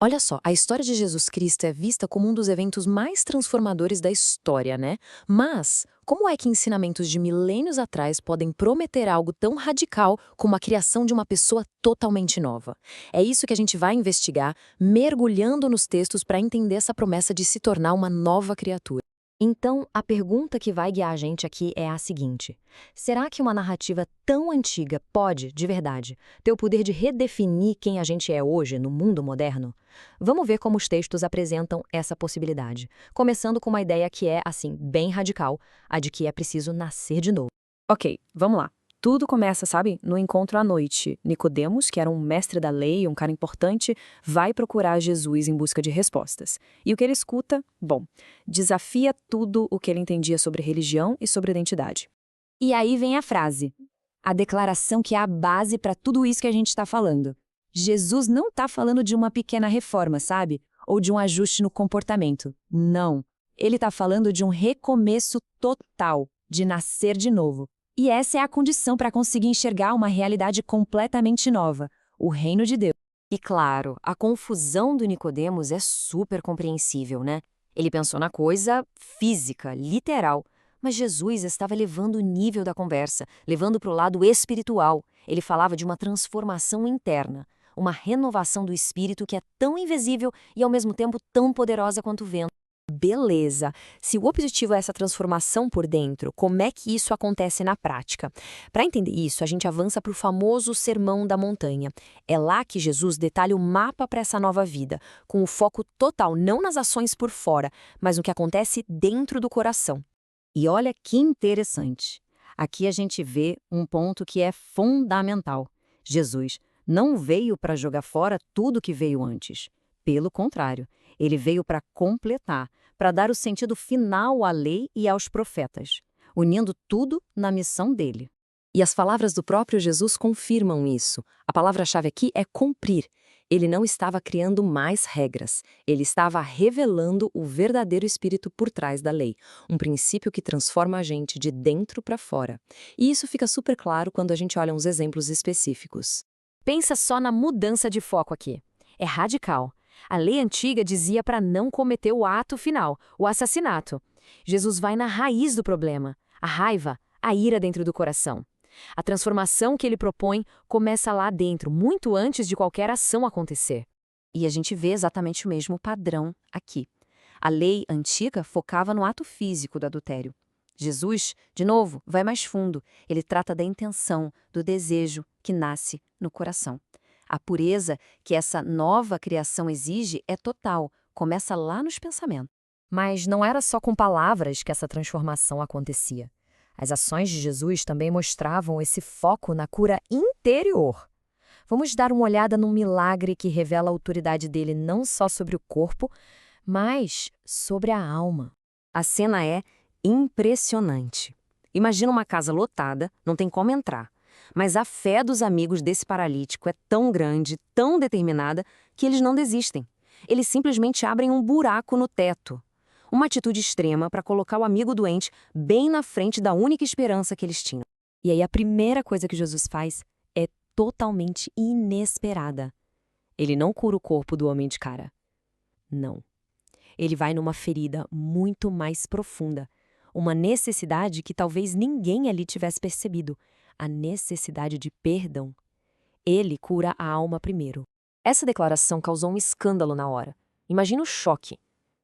Olha só, a história de Jesus Cristo é vista como um dos eventos mais transformadores da história, né? Mas, como é que ensinamentos de milênios atrás podem prometer algo tão radical como a criação de uma pessoa totalmente nova? É isso que a gente vai investigar, mergulhando nos textos para entender essa promessa de se tornar uma nova criatura. Então, a pergunta que vai guiar a gente aqui é a seguinte: será que uma narrativa tão antiga pode, de verdade, ter o poder de redefinir quem a gente é hoje no mundo moderno? Vamos ver como os textos apresentam essa possibilidade, começando com uma ideia que é, assim, bem radical, a de que é preciso nascer de novo. Ok, vamos lá. Tudo começa, sabe, no encontro à noite. Nicodemos, que era um mestre da lei, um cara importante, vai procurar Jesus em busca de respostas. E o que ele escuta? Bom, desafia tudo o que ele entendia sobre religião e sobre identidade. E aí vem a frase, a declaração que é a base para tudo isso que a gente está falando. Jesus não está falando de uma pequena reforma, sabe? Ou de um ajuste no comportamento. Não. Ele está falando de um recomeço total, de nascer de novo. E essa é a condição para conseguir enxergar uma realidade completamente nova, o reino de Deus. E claro, a confusão do Nicodemos é super compreensível, né? Ele pensou na coisa física, literal, mas Jesus estava elevando o nível da conversa, levando para o lado espiritual. Ele falava de uma transformação interna, uma renovação do espírito que é tão invisível e ao mesmo tempo tão poderosa quanto o vento. Beleza. Se o objetivo é essa transformação por dentro, como é que isso acontece na prática? Para entender isso, a gente avança para o famoso Sermão da Montanha. É lá que Jesus detalha o mapa para essa nova vida, com o foco total não nas ações por fora, mas no que acontece dentro do coração. E olha que interessante. Aqui a gente vê um ponto que é fundamental. Jesus não veio para jogar fora tudo que veio antes. Pelo contrário, ele veio para completar, para dar o sentido final à lei e aos profetas, unindo tudo na missão dele. E as palavras do próprio Jesus confirmam isso. A palavra-chave aqui é cumprir. Ele não estava criando mais regras, ele estava revelando o verdadeiro espírito por trás da lei, um princípio que transforma a gente de dentro para fora. E isso fica super claro quando a gente olha uns exemplos específicos. Pensa só na mudança de foco aqui. É radical. A lei antiga dizia para não cometer o ato final, o assassinato. Jesus vai na raiz do problema, a raiva, a ira dentro do coração. A transformação que ele propõe começa lá dentro, muito antes de qualquer ação acontecer. E a gente vê exatamente o mesmo padrão aqui. A lei antiga focava no ato físico do adultério. Jesus, de novo, vai mais fundo. Ele trata da intenção, do desejo que nasce no coração. A pureza que essa nova criação exige é total, começa lá nos pensamentos. Mas não era só com palavras que essa transformação acontecia. As ações de Jesus também mostravam esse foco na cura interior. Vamos dar uma olhada num milagre que revela a autoridade dele não só sobre o corpo, mas sobre a alma. A cena é impressionante. Imagina uma casa lotada, não tem como entrar. Mas a fé dos amigos desse paralítico é tão grande, tão determinada, que eles não desistem. Eles simplesmente abrem um buraco no teto. Uma atitude extrema para colocar o amigo doente bem na frente da única esperança que eles tinham. E aí a primeira coisa que Jesus faz é totalmente inesperada. Ele não cura o corpo do homem de cara. Não. Ele vai numa ferida muito mais profunda. Uma necessidade que talvez ninguém ali tivesse percebido. A necessidade de perdão. Ele cura a alma primeiro. Essa declaração causou um escândalo na hora. Imagina o choque.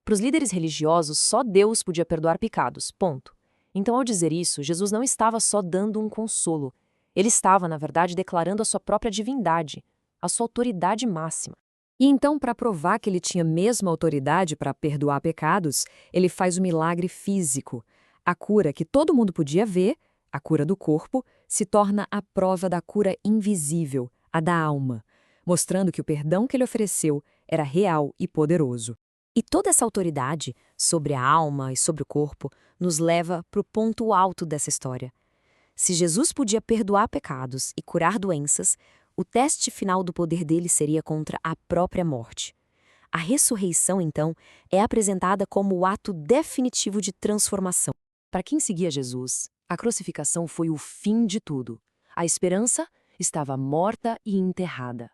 Para os líderes religiosos, só Deus podia perdoar pecados, ponto. Então, ao dizer isso, Jesus não estava só dando um consolo. Ele estava, na verdade, declarando a sua própria divindade, a sua autoridade máxima. E então, para provar que ele tinha mesmo autoridade para perdoar pecados, ele faz o milagre físico. A cura que todo mundo podia ver, a cura do corpo, se torna a prova da cura invisível, a da alma, mostrando que o perdão que ele ofereceu era real e poderoso. E toda essa autoridade sobre a alma e sobre o corpo nos leva para o ponto alto dessa história. Se Jesus podia perdoar pecados e curar doenças, o teste final do poder dele seria contra a própria morte. A ressurreição, então, é apresentada como o ato definitivo de transformação. Para quem seguia Jesus, a crucificação foi o fim de tudo. A esperança estava morta e enterrada.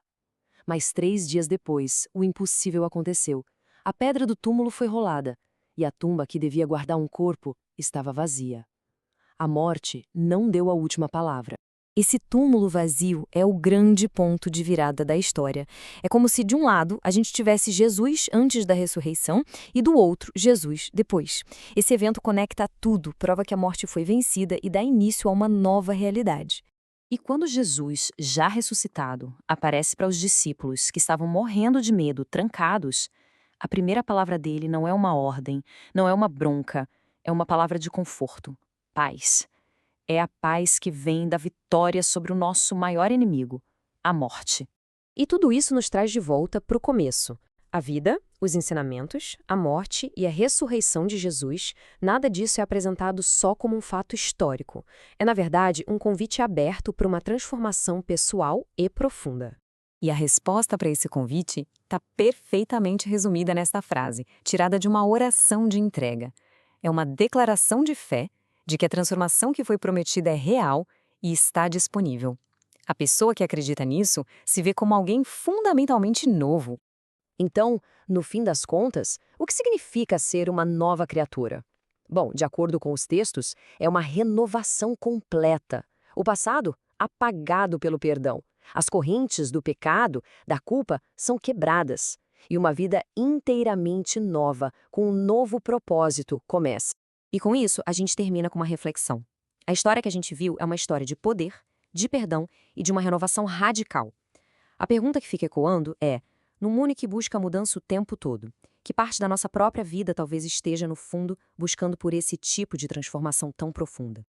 Mas 3 dias depois, o impossível aconteceu. A pedra do túmulo foi rolada, e a tumba que devia guardar um corpo estava vazia. A morte não deu a última palavra. Esse túmulo vazio é o grande ponto de virada da história. É como se, de um lado, a gente tivesse Jesus antes da ressurreição e, do outro, Jesus depois. Esse evento conecta tudo, prova que a morte foi vencida e dá início a uma nova realidade. E quando Jesus, já ressuscitado, aparece para os discípulos que estavam morrendo de medo, trancados, a primeira palavra dele não é uma ordem, não é uma bronca, é uma palavra de conforto: paz. É a paz que vem da vitória sobre o nosso maior inimigo, a morte. E tudo isso nos traz de volta para o começo. A vida, os ensinamentos, a morte e a ressurreição de Jesus, nada disso é apresentado só como um fato histórico. É, na verdade, um convite aberto para uma transformação pessoal e profunda. E a resposta para esse convite está perfeitamente resumida nesta frase, tirada de uma oração de entrega. É uma declaração de fé de que a transformação que foi prometida é real e está disponível. A pessoa que acredita nisso se vê como alguém fundamentalmente novo. Então, no fim das contas, o que significa ser uma nova criatura? Bom, de acordo com os textos, é uma renovação completa. O passado, apagado pelo perdão. As correntes do pecado, da culpa, são quebradas. E uma vida inteiramente nova, com um novo propósito, começa. E com isso, a gente termina com uma reflexão. A história que a gente viu é uma história de poder, de perdão e de uma renovação radical. A pergunta que fica ecoando é: num mundo que busca mudança o tempo todo, que parte da nossa própria vida talvez esteja, no fundo, buscando por esse tipo de transformação tão profunda?